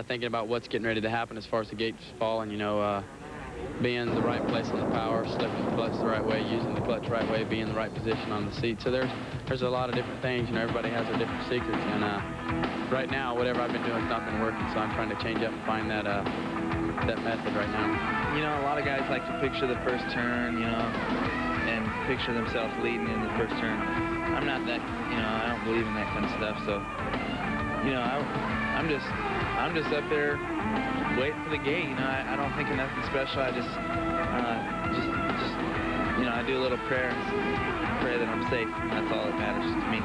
thinking about what's getting ready to happen as far as the gates falling, you know, being in the right place on the power, slipping the clutch the right way, using the clutch the right way, being in the right position on the seat. So there's a lot of different things. You know, everybody has their different secrets. And right now, whatever I've been doing has not been working, so I'm trying to change up and find that that method right now. You know, a lot of guys like to picture the first turn, you know, and picture themselves leading in the first turn. I'm not that, you know, I don't believe in that kind of stuff. So, you know, I'm just up there waiting for the gate. You know, I don't think of nothing special. I just, you know, I do a little prayer and pray that I'm safe. That's all that matters to me.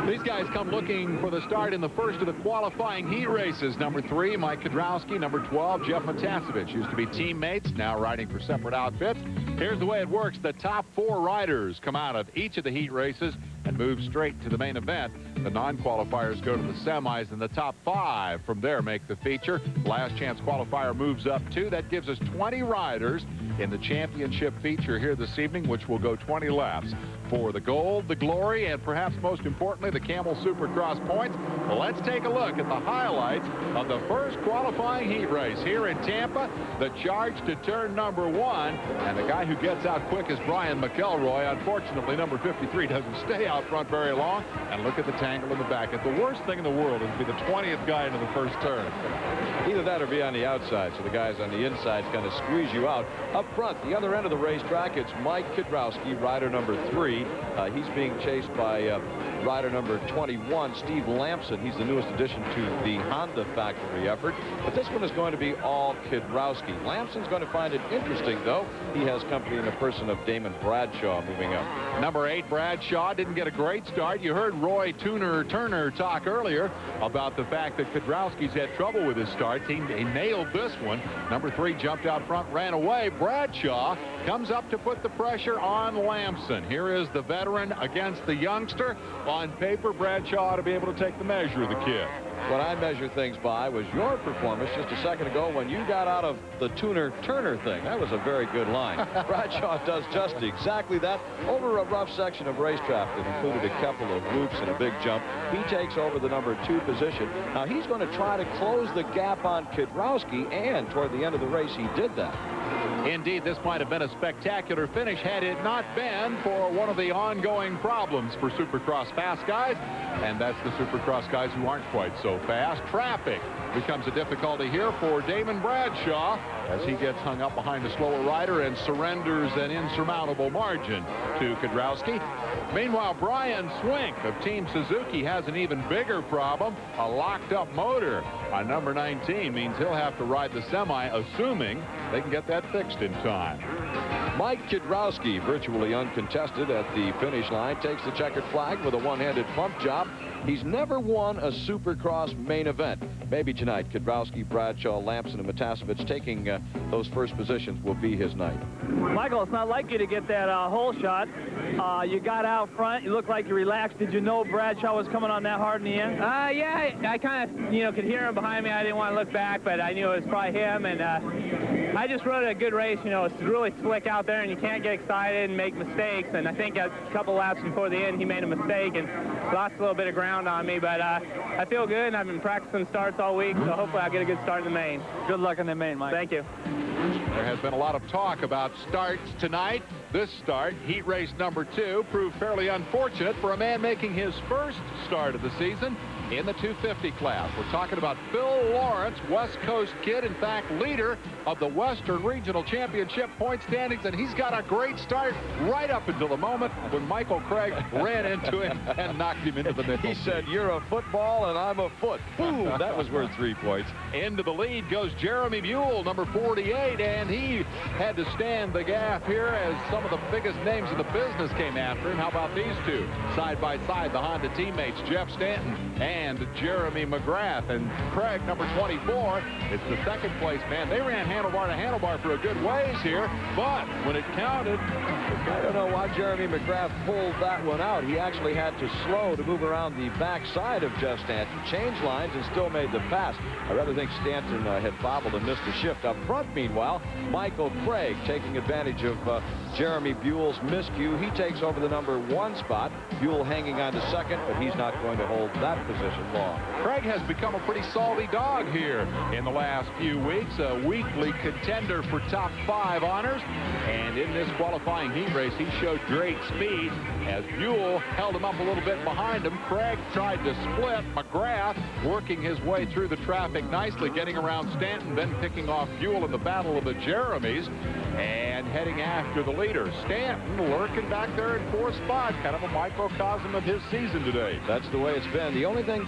These guys come looking for the start in the first of the qualifying heat races. Number 3, Mike Kudrowski. Number 12, Jeff Matasevich. Used to be teammates, now riding for separate outfits. Here's the way it works. The top 4 riders come out of each of the heat races and move straight to the main event. The non-qualifiers go to the semis, and the top 5 from there make the feature. Last chance qualifier moves up 2. That gives us 20 riders in the championship feature here this evening, which will go 20 laps for the gold, the glory, and perhaps most importantly, the Camel Supercross points. Well, let's take a look at the highlights of the first qualifying heat race here in Tampa. The charge to turn number 1, and the guy who gets out quick is Brian McElroy. Unfortunately, number 53 doesn't stay out front very long, and look at the tangle in the back. It's the worst thing in the world is to be the 20th guy into the first turn. Either that or be on the outside, so the guys on the inside kind of squeeze you out. Up front, the other end of the racetrack, it's Mike Kudrowski, rider number 3. He's being chased by rider number 21, Steve Lamson. He's the newest addition to the Honda factory effort. But this one is going to be all Kudrowski. Lamson's going to find it interesting, though. He has company in the person of Damon Bradshaw moving up. Number 8, Bradshaw, didn't get a great start. You heard Roy Turner talk earlier about the fact that Kudrowski's had trouble with his start. He nailed this one. Number 3 jumped out front, ran away. Bradshaw comes up to put the pressure on Lamson. Here is the veteran against the youngster. On paper, Bradshaw ought to be able to take the measure of the kid. What I measure things by was your performance just a second ago when you got out of the Turner thing. That was a very good line. Bradshaw does just exactly that over a rough section of racetrack that included a couple of loops and a big jump. He takes over the number 2 position. Now he's going to try to close the gap on Kudrowski, and toward the end of the race he did that. Indeed, this might have been a spectacular finish had it not been for one of the ongoing problems for Supercross fast guys, and that's the Supercross guys who aren't quite so fast. Traffic becomes a difficulty here for Damon Bradshaw as he gets hung up behind the slower rider and surrenders an insurmountable margin to Kudrowski. Meanwhile, Brian Swink of Team Suzuki has an even bigger problem. A locked-up motor on number 19 means he'll have to ride the semi, assuming they can get that fixed in time. Mike Kudrowski, virtually uncontested at the finish line, takes the checkered flag with a one-handed pump job. He's never won a Supercross main event. Maybe tonight, Kudrowski, Bradshaw, Lamson, and Matasevich taking those first positions will be his night. Michael, it's not like you to get that hole shot. You got out front. You looked like you relaxed. Did you know Bradshaw was coming on that hard in the end? Yeah, I kind of, you know, could hear him behind me. I didn't want to look back, but I knew it was probably him. And I just rode a good race. You know, it's really slick out there, and you can't get excited and make mistakes. And I think a couple laps before the end, he made a mistake and lost a little bit of ground on me. But I feel good, and I've been practicing starts all week, so hopefully I'll get a good start in the main. Good luck in the main, Mike. Thank you. There has been a lot of talk about starts tonight. This start, heat race number 2, proved fairly unfortunate for a man making his first start of the season in the 250 class. We're talking about Phil Lawrence, West Coast kid, in fact, leader of the Western Regional Championship point standings, and he's got a great start right up until the moment when Michael Craig ran into him and knocked him into the middle. He said, "You're a football and I'm a foot." Boom, that was worth 3 points. Into the lead goes Jeremy Buell, number 48, and he had to stand the gap here as some of the biggest names in the business came after him. How about these two? Side by side, the Honda teammates, Jeff Stanton and Jeremy McGrath. And Craig, number 24, is the second place man. They ran handlebar to handlebar for a good ways here, but when it counted, I don't know why Jeremy McGrath have pulled that one out. He actually had to slow to move around the backside of Jeff Stanton, change lines, and still made the pass. I rather think Stanton had bobbled and missed a shift. Up front, meanwhile, Michael Craig taking advantage of Jeremy Buell's miscue. He takes over the number 1 spot. Buell hanging on to second, but he's not going to hold that position long. Craig has become a pretty salty dog here in the last few weeks. A weekly contender for top 5 honors. And in this qualifying heat race, he showed great speed as Buell held him up a little bit behind him. Craig tried to split. McGrath working his way through the traffic nicely, getting around Stanton, then picking off Buell in the Battle of the Jeremys and heading after the leader. Stanton lurking back there in 4th spot, kind of a microcosm of his season today. That's the way it's been. The only thing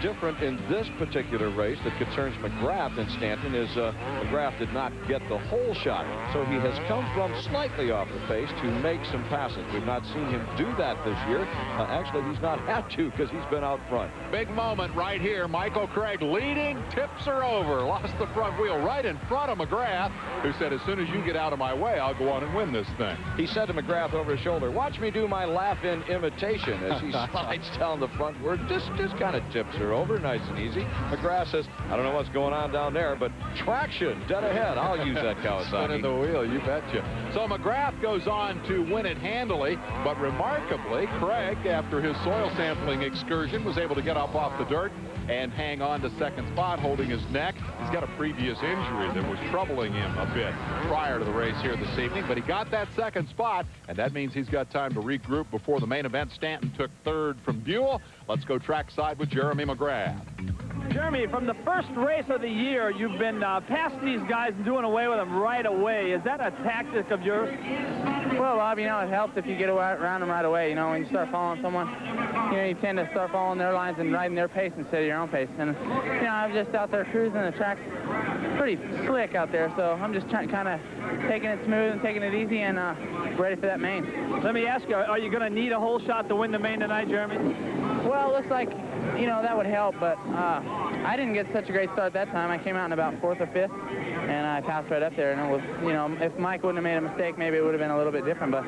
different in this particular race that concerns McGrath and Stanton is McGrath did not get the whole shot, so he has come from slightly off the pace to make some passes. We've not seen him do that this year. Actually, he's not had to because he's been out front. Big moment right here. Michael Craig leading, tips her over, lost the front wheel right in front of McGrath, who said, as soon as you get out of my way, I'll go on and win this thing. He said to McGrath over his shoulder, watch me do my laugh-in imitation as he slides down the front word. Just kind of tips her over, nice and easy. McGrath says, I don't know what's going on down there, but traction dead ahead. I'll use that Kawasaki. Spinning the wheel, you betcha. So McGrath goes on to win it handily, but remarkably, Craig, after his soil sampling excursion, was able to get up off the dirt and hang on to 2nd spot, holding his neck. He's got a previous injury that was troubling him a bit prior to the race here this evening, but he got that 2nd spot, and that means he's got time to regroup before the main event. Stanton took 3rd from Buell. Let's go trackside with Jeremy McGrath. Jeremy, from the first race of the year, you've been past these guys and doing away with them right away. Is that a tactic of yours? Well, Bob, you know, it helps if you get around them right away. You know, when you start following someone, you know, you tend to start following their lines and riding their pace instead of your own pace. And, you know, I'm just out there cruising. The track's pretty slick out there, so I'm just trying, kind of taking it smooth and taking it easy and ready for that main. Let me ask you, are you going to need a hole shot to win the main tonight, Jeremy? Well, it looks like, you know, that would help, but I didn't get such a great start that time. I came out in about 4th or 5th, and I passed right up there. And it was, you know, if Mike wouldn't have made a mistake, maybe it would have been a little bit different. But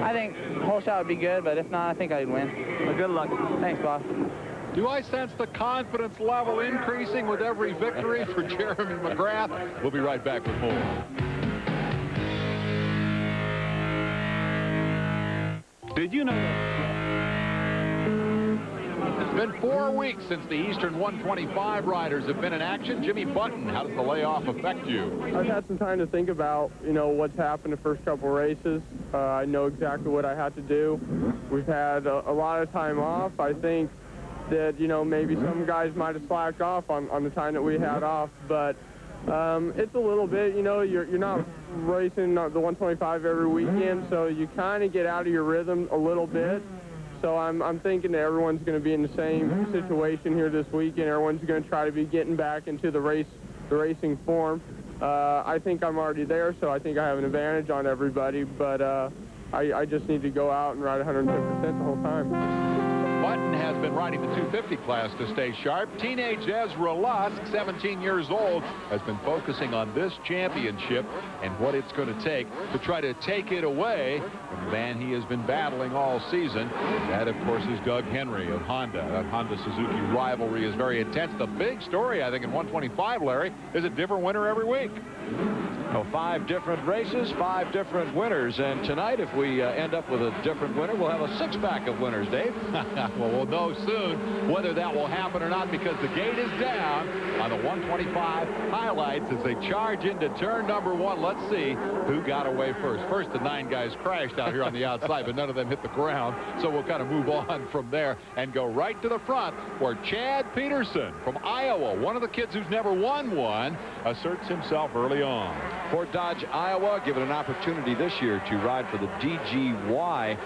I think hole shot would be good, but if not, I think I'd win. Well, good luck. Thanks, boss. Do I sense the confidence level increasing with every victory for Jeremy McGrath? We'll be right back with more. Did you know that? It's been 4 weeks since the Eastern 125 riders have been in action. Jimmy Button, how does the layoff affect you? I've had some time to think about, you know, what's happened the first couple races. I know exactly what I had to do. We've had a lot of time off. I think that, you know, maybe some guys might have slacked off on the time that we had off, but it's a little bit, you know, you're not racing the 125 every weekend, so you kind of get out of your rhythm a little bit. So I'm thinking that everyone's going to be in the same situation here this weekend. Everyone's going to try to be getting back into the racing form. I think I'm already there, so I think I have an advantage on everybody, but I just need to go out and ride 110% the whole time. Button has been riding the 250 class to stay sharp. Teenage Ezra Lusk, 17 years old, has been focusing on this championship and what it's going to take to try to take it away from the man he has been battling all season. That, of course, is Doug Henry of Honda. That Honda-Suzuki rivalry is very intense. The big story, I think, in 125, Larry, is a different winner every week. Oh, 5 different races, 5 different winners. And tonight, if we end up with a different winner, we'll have a 6-pack of winners, Dave. Well, we'll know soon whether that will happen or not, because the gate is down on the 125 highlights as they charge into turn number 1. Let's see who got away first. First, the 9 guys crashed out here on the outside, but none of them hit the ground. So we'll kind of move on from there and go right to the front, where Chad Peterson from Iowa, one of the kids who's never won one, asserts himself early on. Fort Dodge, Iowa, given an opportunity this year to ride for the DGY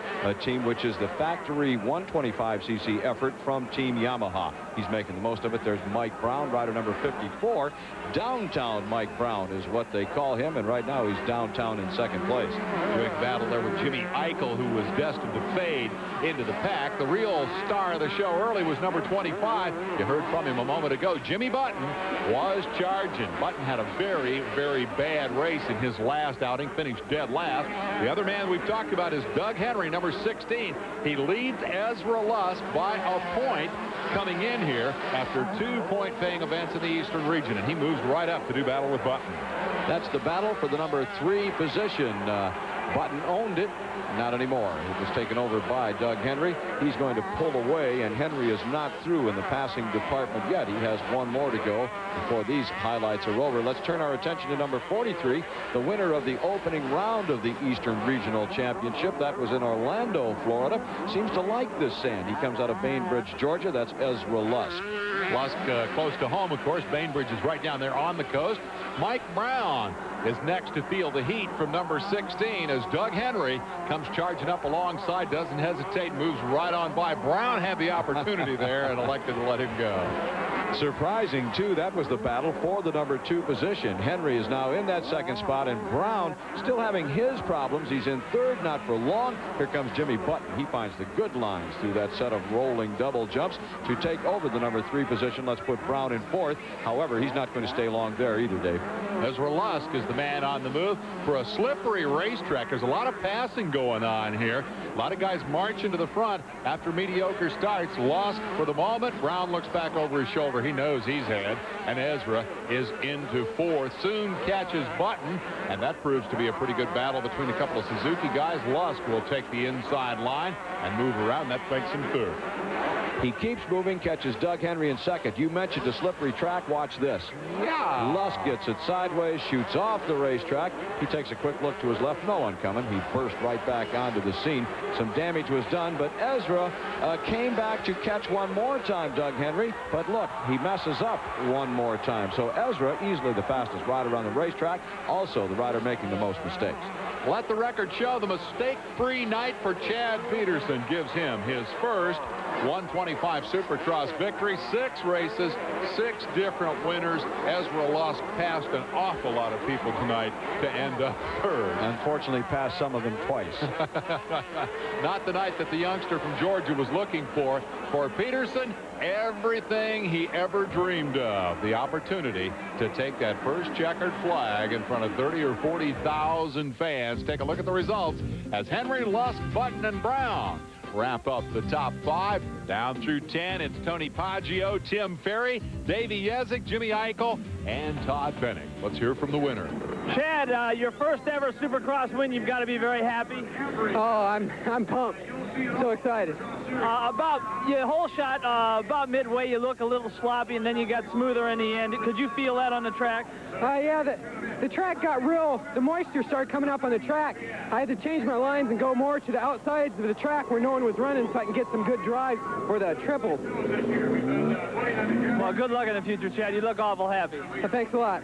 team, which is the factory 125cc effort from Team Yamaha. He's making the most of it. There's Mike Brown, rider number 54. Downtown Mike Brown is what they call him, and right now he's downtown in 2nd place. Big battle there with Jimmy Eichel, who was destined to fade into the pack. The real star of the show early was number 25. You heard from him a moment ago. Jimmy Button was charging. Button had a very, very bad bad race in his last outing, finished dead last. The other man we've talked about is Doug Henry, number 16. He leads Ezra Lusk by a point coming in here after 2-point paying events in the Eastern region, and he moves right up to do battle with Button. That's the battle for the number 3 position. Button owned it. Not anymore. It was taken over by Doug Henry. He's going to pull away, and Henry is not through in the passing department yet. He has one more to go before these highlights are over. Let's turn our attention to number 43, the winner of the opening round of the Eastern Regional Championship. That was in Orlando, Florida. Seems to like this sand. He comes out of Bainbridge, Georgia. That's Ezra Lusk. Lusk close to home, of course. Bainbridge is right down there on the coast. Mike Brown is next to feel the heat from number 16 as Doug Henry comes charging up alongside, doesn't hesitate, moves right on by. Brown had the opportunity there and elected to let him go. Surprising, too, that was the battle for the number 2 position. Henry is now in that second spot, and Brown still having his problems. He's in third, not for long. Here comes Jimmy Button. He finds the good lines through that set of rolling double jumps to take over the number 3 position. Let's put Brown in fourth. However, he's not going to stay long there either, Dave. Ezra Lusk is the man on the move for a slippery racetrack. There's a lot of passing going on here. A lot of guys marching to the front after mediocre starts. Lusk for the moment. Brown looks back over his shoulder. He knows he's ahead, and Ezra is into fourth. Soon catches Button, and that proves to be a pretty good battle between a couple of Suzuki guys. Lusk will take the inside line and move around. That makes him third. He keeps moving, catches Doug Henry in second. You mentioned a slippery track. Watch this. Yeah. Lusk gets it sideways, shoots off the racetrack. He takes a quick look to his left. No one coming. He burst right back onto the scene. Some damage was done, but Ezra came back to catch one more time Doug Henry. But look, he messes up one more time. So Ezra, easily the fastest rider on the racetrack. Also the rider making the most mistakes. Let the record show the mistake-free night for Chad Peterson gives him his first 125 Supercross victory. 6 races, 6 different winners. Ezra Lusk passed an awful lot of people tonight to end up third. Unfortunately, passed some of them twice. Not the night that the youngster from Georgia was looking for. For Peterson, everything he ever dreamed of. The opportunity to take that first checkered flag in front of 30 or 40,000 fans. Take a look at the results as Henry, Lusk, Button, and Brown wrap up the top 5. Down through 10, it's Tony Paggio, Tim Ferry, Davey Yezik, Jimmy Eichel, and Todd Penning. Let's hear from the winner. Chad, your first ever Supercross win, you've got to be very happy. Oh, I'm pumped. So excited. About your whole shot, about midway, you look a little sloppy, and then you got smoother in the end. Could you feel that on the track? Yeah, the track got real. The moisture started coming up on the track. I had to change my lines and go more to the outsides of the track where no one was running so I can get some good drives for the triples. Well, good luck in the future, Chad. You look awful happy. Thanks a lot.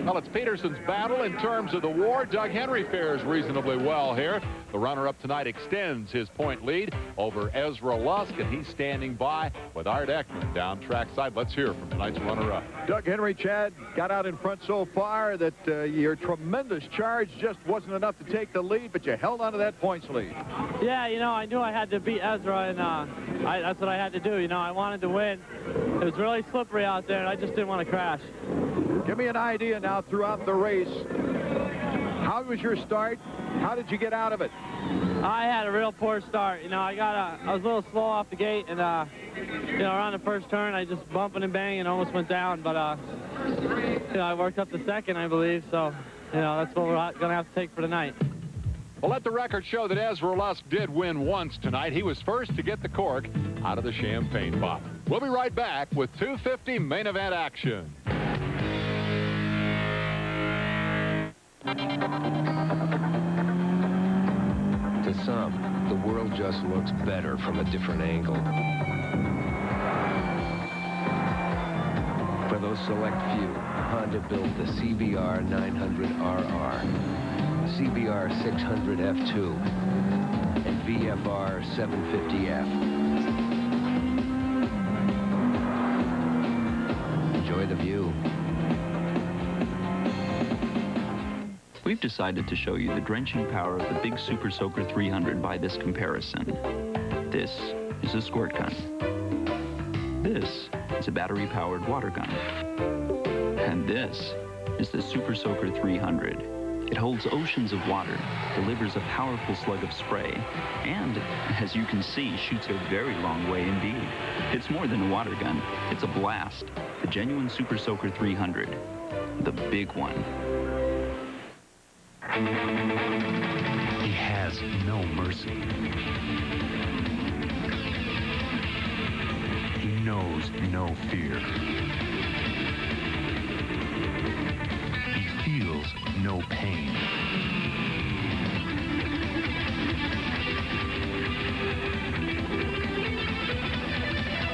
Well, it's Peterson's battle in terms of the war. Doug Henry fares reasonably well here. The runner-up tonight extends his point lead over Ezra Lusk, and he's standing by with Art Ekman down trackside. Let's hear from tonight's runner-up. Doug Henry, Chad, got out in front so far that your tremendous charge just wasn't enough to take the lead, but you held on to that points lead. Yeah, you know, I knew I had to beat Ezra, and that's what I had to do. You know, I wanted to win. It was really slippery out there, and I just didn't want to crash. Give me an idea now throughout the race. How was your start? How did you get out of it? I had a real poor start. You know, I was a little slow off the gate, and you know, around the first turn, I just bumping and banging and almost went down. But you know, I worked up to second, I believe. So, you know, that's what we're going to have to take for tonight. Well, let the record show that Ezra Lusk did win once tonight. He was first to get the cork out of the champagne bottle. We'll be right back with 250 main event action. To some, the world just looks better from a different angle. For those select few, Honda built the CBR 900RR, CBR 600 F2, and VFR 750F. Enjoy the view. We've decided to show you the drenching power of the big Super Soaker 300 by this comparison. This is a squirt gun. This is a battery-powered water gun. And this is the Super Soaker 300. It holds oceans of water, delivers a powerful slug of spray, and, as you can see, shoots a very long way indeed. It's more than a water gun. It's a blast. The genuine Super Soaker 300. The big one. He has no mercy. He knows no fear. He feels no pain.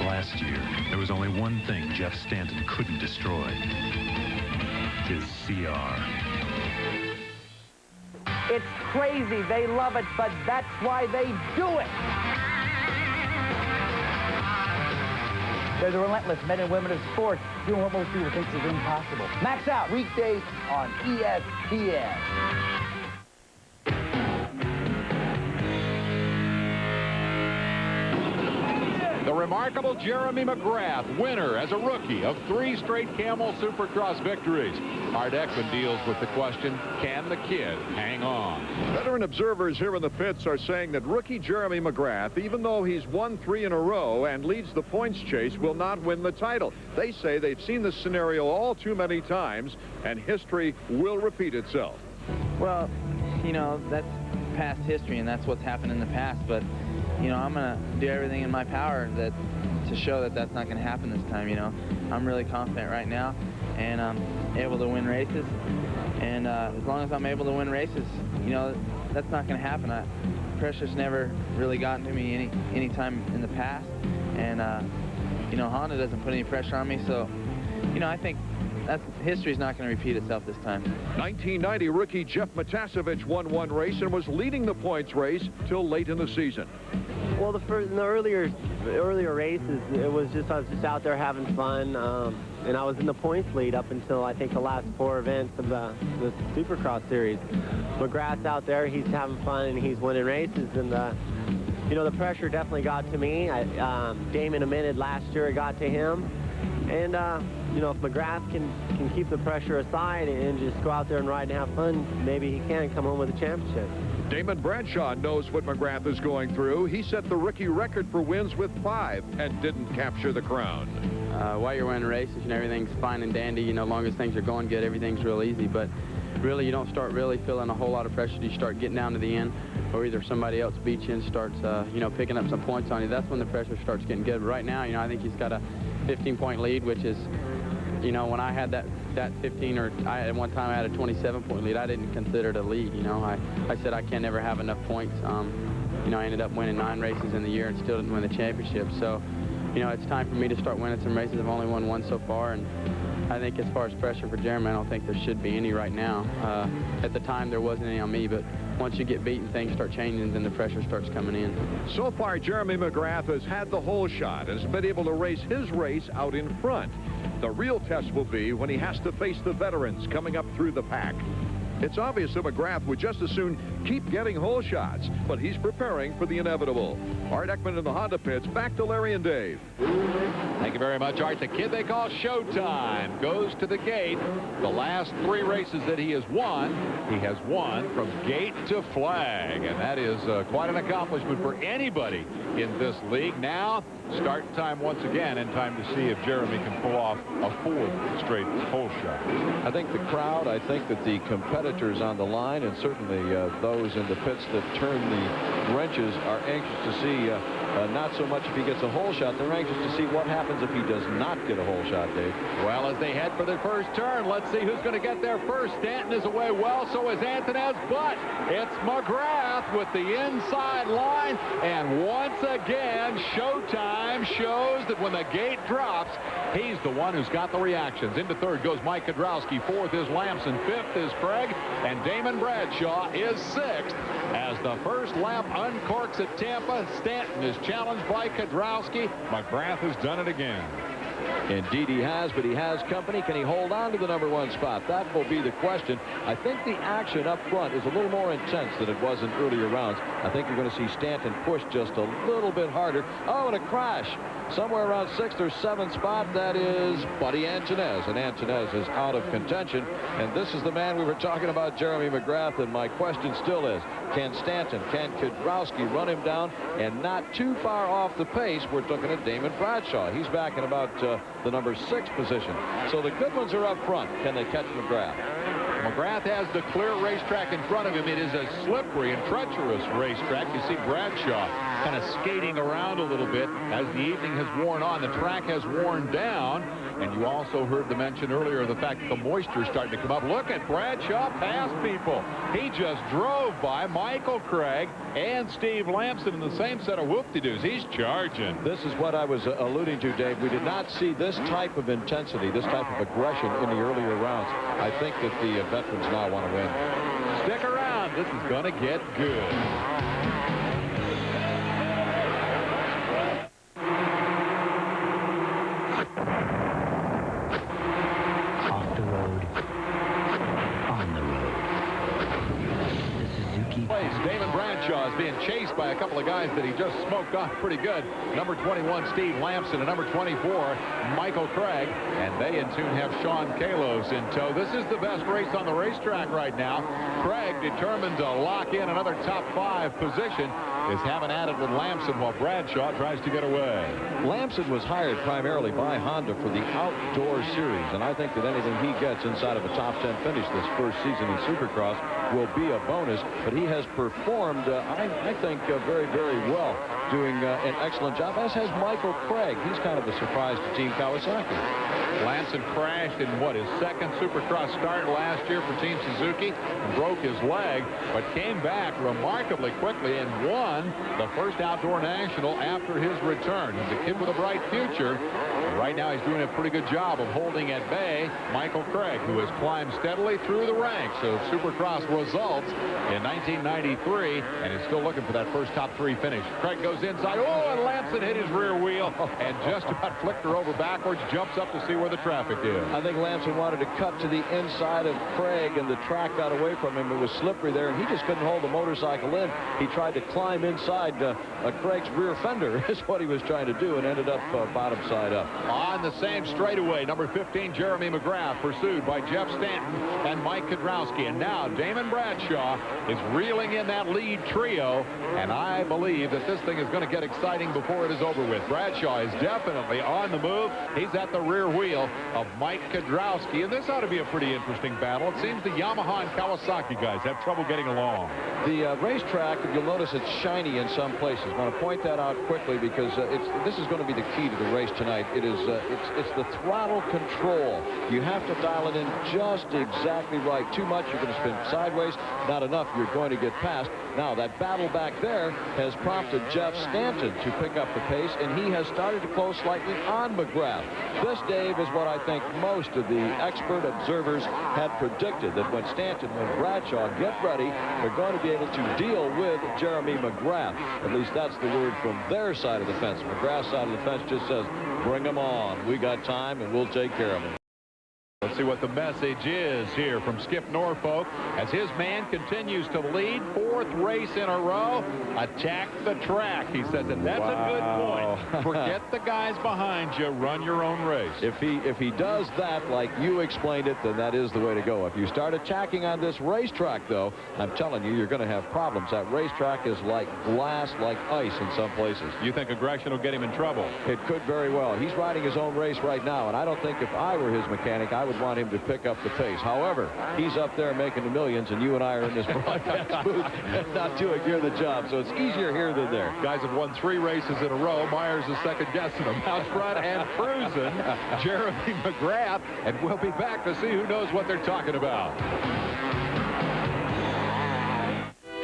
Last year, there was only one thing Jeff Stanton couldn't destroy. His CR. It's crazy. They love it, but that's why they do it. They're the relentless men and women of sports doing what most people think is impossible. Max Out, weekdays on ESPN. The remarkable Jeremy McGrath, winner as a rookie of 3 straight Camel Supercross victories. Art Ekman deals with the question, can the kid hang on? Veteran observers here in the pits are saying that rookie Jeremy McGrath, even though he's won 3 in a row and leads the points chase, will not win the title. They say they've seen this scenario all too many times, and history will repeat itself. Well, you know, that's past history, and that's what's happened in the past, but you know, I'm going to do everything in my power to show that that's not going to happen this time, you know. I'm really confident right now, and I'm able to win races. And as long as I'm able to win races, you know, that's not going to happen. Pressure's never really gotten to me any time in the past. And, you know, Honda doesn't put any pressure on me. So, you know, I think history's not going to repeat itself this time. 1990 rookie Jeff Matasevich won 1 race and was leading the points race till late in the season. Well, in the earlier races, I was just out there having fun, and I was in the points lead up until I think the last 4 events of the Supercross series. McGrath's out there, he's having fun and he's winning races, and you know, the pressure definitely got to me. Damon admitted last year it got to him, and you know, if McGrath can keep the pressure aside and just go out there and ride and have fun, maybe he can come home with a championship. Damon Bradshaw knows what McGrath is going through. He set the rookie record for wins with 5 and didn't capture the crown. While you're winning races, you know, everything's fine and dandy. You know, as long as things are going good, everything's real easy. But really, you don't start really feeling a whole lot of pressure. You start getting down to the end, or either somebody else beats you and starts, you know, picking up some points on you. That's when the pressure starts getting good. But right now, you know, I think he's got a 15-point lead, which is, you know, when I had that 15, or at one time I had a 27-point lead, I didn't consider it a lead. You know, I said I can never have enough points. You know, I ended up winning 9 races in the year and still didn't win the championship. So, you know, it's time for me to start winning some races. I've only won 1 so far, and I think as far as pressure for Jeremy, I don't think there should be any right now. At the time, there wasn't any on me, but once you get beaten, things start changing, then the pressure starts coming in. So far, Jeremy McGrath has had the whole shot and has been able to race his race out in front. The real test will be when he has to face the veterans coming up through the pack. It's obvious that McGrath would just as soon keep getting hole shots, but he's preparing for the inevitable. Art Ekman in the Honda pits. Back to Larry and Dave. Thank you very much, Art. The kid they call Showtime goes to the gate. The last 3 races that he has won from gate to flag, and that is quite an accomplishment for anybody in this league. Now, start time once again, and time to see if Jeremy can pull off a 4th straight hole shot. I think the crowd, I think that the competitors on the line, and certainly those in the pits that turn the wrenches, are anxious to see not so much if he gets a hole shot, they're anxious to see what happens if he does not get a hole shot, Dave. Well, as they head for the first turn, let's see who's going to get there first. Stanton is away well, so is Antonez, but it's McGrath with the inside line, and once again, Showtime shows that when the gate drops, he's the one who's got the reactions. Into 3rd goes Mike Kudrowski, 4th is Lamson, 5th is Craig, and Damon Bradshaw is 6th. As the first lap uncorks at Tampa, Stanton is challenged by Kudrowski. McGrath has done it again. Indeed he has, but he has company. Can he hold on to the #1 spot? That will be the question. I think the action up front is a little more intense than it was in earlier rounds. I think you're going to see Stanton push just a little bit harder. Oh, and a crash. somewhere around 6th or 7th spot, that is Buddy Antunez. And Antunez is out of contention. And this is the man we were talking about, Jeremy McGrath. And my question still is, can Stanton, can Kedrowski run him down? And not too far off the pace, we're looking at Damon Bradshaw. He's back in about the number 6 position. So the good ones are up front. Can they catch McGrath? McGrath has the clear racetrack in front of him. It is a slippery and treacherous racetrack. You see Bradshaw kind of skating around a little bit as the evening has worn on. The track has worn down. And you also heard the mention earlier of the fact that the moisture is starting to come up. Look at Bradshaw pass people. He just drove by Michael Craig and Steve Lamson in the same set of whoop-de-doos. He's charging. This is what I was alluding to, Dave. We did not see this type of intensity, this type of aggression in the earlier rounds. I think that the veterans now want to win. Stick around. This is going to get good. Damon Bradshaw is being chased by a couple of guys that he just smoked off pretty good. Number 21, Steve Lamson, and number 24, Michael Craig. And they in tune have Sean Kalos in tow. This is the best race on the racetrack right now. Craig, determined to lock in another top 5 position, is having at it with Lamson while Bradshaw tries to get away. Lamson was hired primarily by Honda for the outdoor series, and I think that anything he gets inside of a top 10 finish this first season in Supercross will be a bonus, but he has performed, I think, very, very well, doing an excellent job, as has Michael Craig. He's kind of a surprise to Team Kawasaki. Lamson crashed in, what, his second Supercross start last year for Team Suzuki and broke his leg, but came back remarkably quickly and won the first outdoor national after his return. He's a kid with a bright future. And right now he's doing a pretty good job of holding at bay Michael Craig, who has climbed steadily through the ranks of Supercross results in 1993 and is still looking for that first top 3 finish. Craig goes inside. Oh, and Lamson hit his rear wheel and just about flicked her over backwards, jumps up to see where the traffic is. I think Lamson wanted to cut to the inside of Craig, and the track got away from him. It was slippery there, and he just couldn't hold the motorcycle in. He tried to climb inside Craig's rear fender is what he was trying to do, and ended up bottom side up. On the same straightaway, number 15, Jeremy McGrath, pursued by Jeff Stanton and Mike Kedrowski. And now Damon Bradshaw is reeling in that lead trio, and I believe that this thing is going to get exciting before it is over with. Bradshaw is definitely on the move. He's at the rear wheel of Mike Kedrowski, and this ought to be a pretty interesting battle. It seems the Yamaha and Kawasaki guys have trouble getting along. The racetrack, you'll notice it's shiny in some places. I want to point that out quickly because this is going to be the key to the race tonight. It's the throttle control. You have to dial it in just exactly right. Too much, you're going to spin sideways. Not enough, you're going to get past. Now, that battle back there has prompted Jeff Stanton to pick up the pace, and he has started to close slightly on McGrath. This, Dave, is what I think most of the expert observers had predicted, that when Stanton and Bradshaw get ready, they're going to be able to deal with Jeremy McGrath. At least that's the word from their side of the fence. McGrath's side of the fence just says, bring them on. We got time, and we'll take care of them. Let's see what the message is here from Skip Norfolk as his man continues to lead. 4th race in a row. Attack the track, he says, and that's a good point. Forget the guys behind you. Run your own race. If he does that like you explained it, then that is the way to go. If you start attacking on this racetrack, though, I'm telling you, you're going to have problems. That racetrack is like glass, like ice in some places. You think aggression will get him in trouble? It could very well. He's riding his own race right now, and I don't think if I were his mechanic, I would want him to pick up the pace. However, he's up there making the millions, and you and I are in this broadcast booth not doing near the job, so it's easier here than there. Guys have won 3 races in a row. Myers is second guessing them out front and cruising Jeremy McGrath, and we'll be back to see who knows what they're talking about.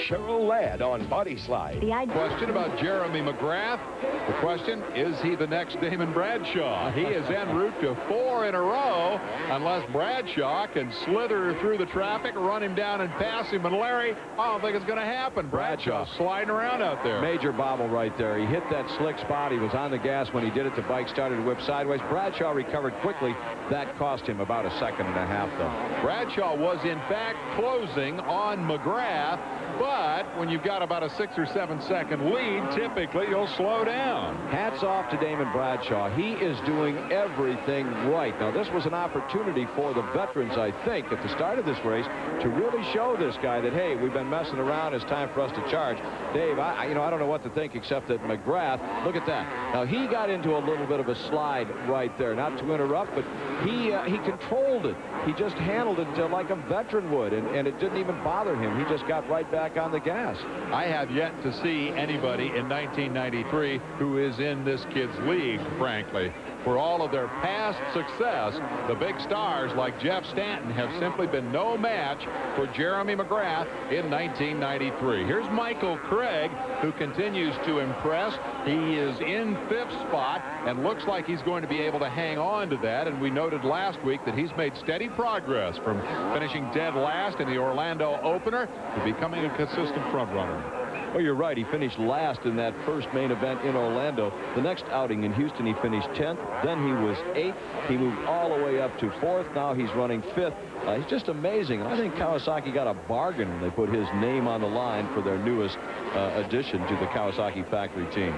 Cheryl Ladd on Body Slide. Question about Jeremy McGrath. The question, is he the next Damon Bradshaw? He is en route to 4 in a row unless Bradshaw can slither through the traffic, run him down and pass him. And Larry, I don't think it's going to happen. Bradshaw sliding around out there. Major bobble right there. He hit that slick spot. He was on the gas when he did it. The bike started to whip sideways. Bradshaw recovered quickly. That cost him about a second and a half, though. Bradshaw was, in fact, closing on McGrath, but but when you've got about a 6 or 7 second lead, typically you'll slow down. Hats off to Damon Bradshaw. He is doing everything right. Now, this was an opportunity for the veterans, I think, at the start of this race to really show this guy that, hey, we've been messing around. It's time for us to charge. Dave, I don't know what to think except that McGrath, look at that. Now, he got into a little bit of a slide right there. Not to interrupt, but he controlled it. He just handled it like a veteran would, and it didn't even bother him. He just got right back on the gas. I have yet to see anybody in 1993 who is in this kid's league, frankly. For all of their past success, the big stars like Jeff Stanton have simply been no match for Jeremy McGrath in 1993. Here's Michael Craig, who continues to impress. He is in 5th spot and looks like he's going to be able to hang on to that. And we noted last week that he's made steady progress from finishing dead last in the Orlando opener to becoming a consistent front runner. Well, you're right. He finished last in that first main event in Orlando. The next outing in Houston, he finished 10th. Then he was 8th. He moved all the way up to 4th. Now he's running 5th. He's just amazing. I think Kawasaki got a bargain when they put his name on the line for their newest addition to the Kawasaki factory team.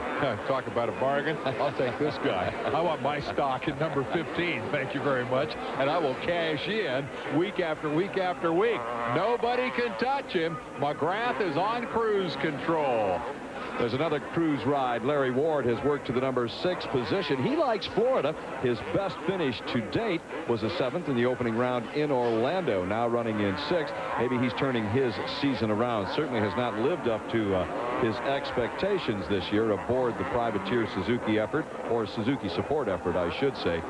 Talk about a bargain. I'll take this guy. I want my stock at number 15. Thank you very much. And I will cash in week after week after week. Nobody can touch him. McGrath is on cruise control. There's another cruise ride. Larry Ward has worked to the number 6 position. He likes Florida. His best finish to date was a 7th in the opening round in Orlando. Now running in 6th. Maybe he's turning his season around. Certainly has not lived up to his expectations this year aboard the privateer Suzuki effort, or Suzuki support effort, I should say.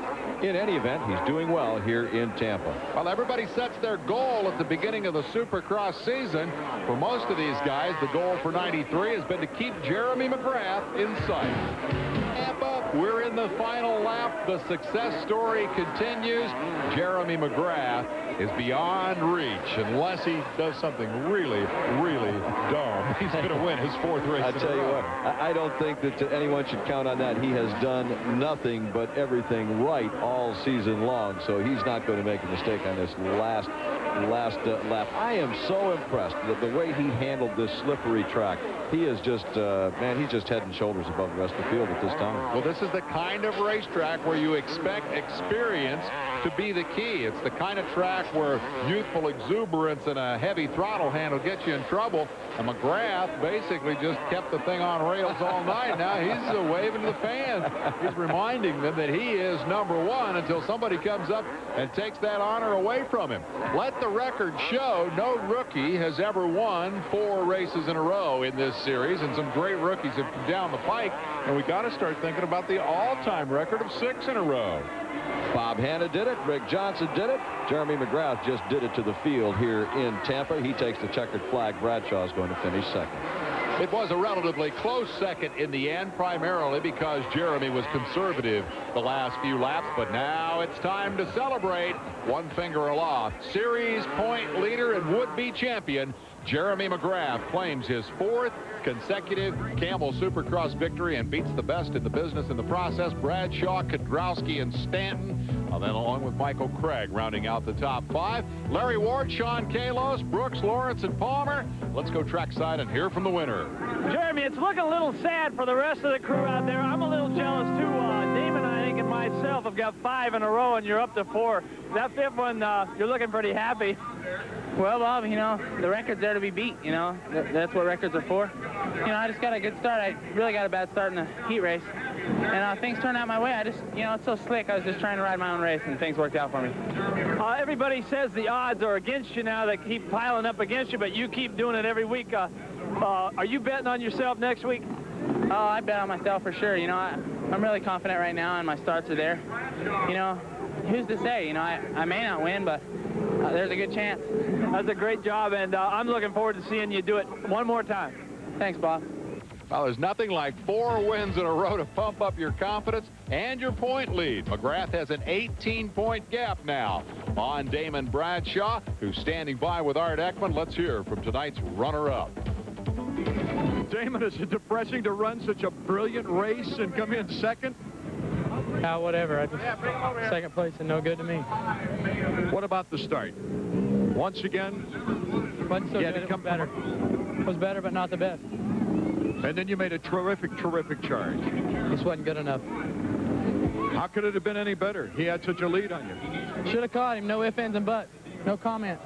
In any event, he's doing well here in Tampa. Well, everybody sets their goal at the beginning of the Supercross season. For most of these guys, the goal for 93 has been to keep Jeremy McGrath in sight. Tampa, we're in the final lap. The success story continues. Jeremy McGrath is beyond reach unless he does something really, really dumb. He's going to win his 4th race. I tell you what, I don't think that anyone should count on that. He has done nothing but everything right all season long, so he's not going to make a mistake on this last lap. I am so impressed that the way he handled this slippery track. He is just, man, he's just head and shoulders above the rest of the field at this time. Well, this is the kind of racetrack where you expect experience to be the key. It's the kind of track where youthful exuberance and a heavy throttle handle get you in trouble. And McGrath basically just kept the thing on rails all night. Now he's waving to the fans. He's reminding them that he is number 1 until somebody comes up and takes that honor away from him. Let the record show no rookie has ever won 4 races in a row in this series, and some great rookies have come down the pike, and we got to start thinking about the all-time record of 6 in a row. Bob Hanna did it. Rick Johnson did it. Jeremy McGrath just did it to the field here in Tampa. He takes the checkered flag. Bradshaw is going to finish 2nd. It was a relatively close 2nd in the end, primarily because Jeremy was conservative the last few laps, but now it's time to celebrate. One finger aloft. Series point leader and would-be champion Jeremy McGrath claims his 4th consecutive Camel Supercross victory and beats the best in the business in the process. Bradshaw, Kedrowski, and Stanton. And then along with Michael Craig rounding out the top 5. Larry Ward, Sean Kalos, Brooks, Lawrence, and Palmer. Let's go trackside and hear from the winner. Jeremy, it's looking a little sad for the rest of the crew out there. I'm a little jealous too. Damon, I think, and myself have got 5 in a row, and you're up to 4. That 5th one, you're looking pretty happy. Well, Bob, you know, the record's there to be beat, you know. That's what records are for. You know, I just got a good start. I really got a bad start in the heat race. And things turned out my way. I just, you know, it's so slick. I was just trying to ride my own race, and things worked out for me. Everybody says the odds are against you now. They keep piling up against you, but you keep doing it every week. Are you betting on yourself next week? Oh, I bet on myself for sure. You know, I'm really confident right now, and my starts are there. You know, who's to say? You know, I may not win, but there's a good chance. That's a great job, and I'm looking forward to seeing you do it one more time. Thanks, Bob. Well, there's nothing like 4 wins in a row to pump up your confidence and your point lead. McGrath has an 18-point gap now on Damon Bradshaw, who's standing by with Art Ekman. Let's hear from tonight's runner-up. Damon, is it depressing to run such a brilliant race and come in 2nd? Whatever. I just 2nd place and no good to me. What about the start? Once again, But still yeah, good, to come better. was better, but not the best. And then you made a terrific, terrific charge. This wasn't good enough. How could it have been any better? He had such a lead on you. Should have caught him. No ifs, ands, and buts. No comment.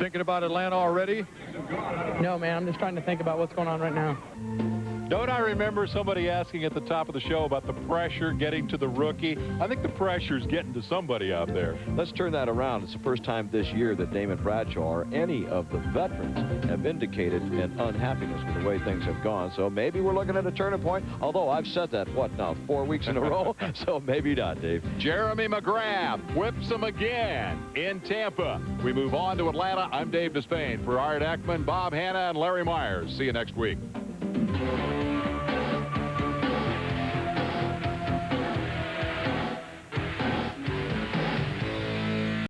Thinking about Atlanta already? No, man. I'm just trying to think about what's going on right now. Don't I remember somebody asking at the top of the show about the pressure getting to the rookie? I think the pressure's getting to somebody out there. Let's turn that around. It's the first time this year that Damon Bradshaw or any of the veterans have indicated an unhappiness with the way things have gone. So maybe we're looking at a turning point, although I've said that, what now, 4 weeks in a row? So maybe not, Dave. Jeremy McGrath whips him again in Tampa. We move on to Atlanta. I'm Dave Despain. For Art Ekman, Bob Hanna, and Larry Myers. See you next week.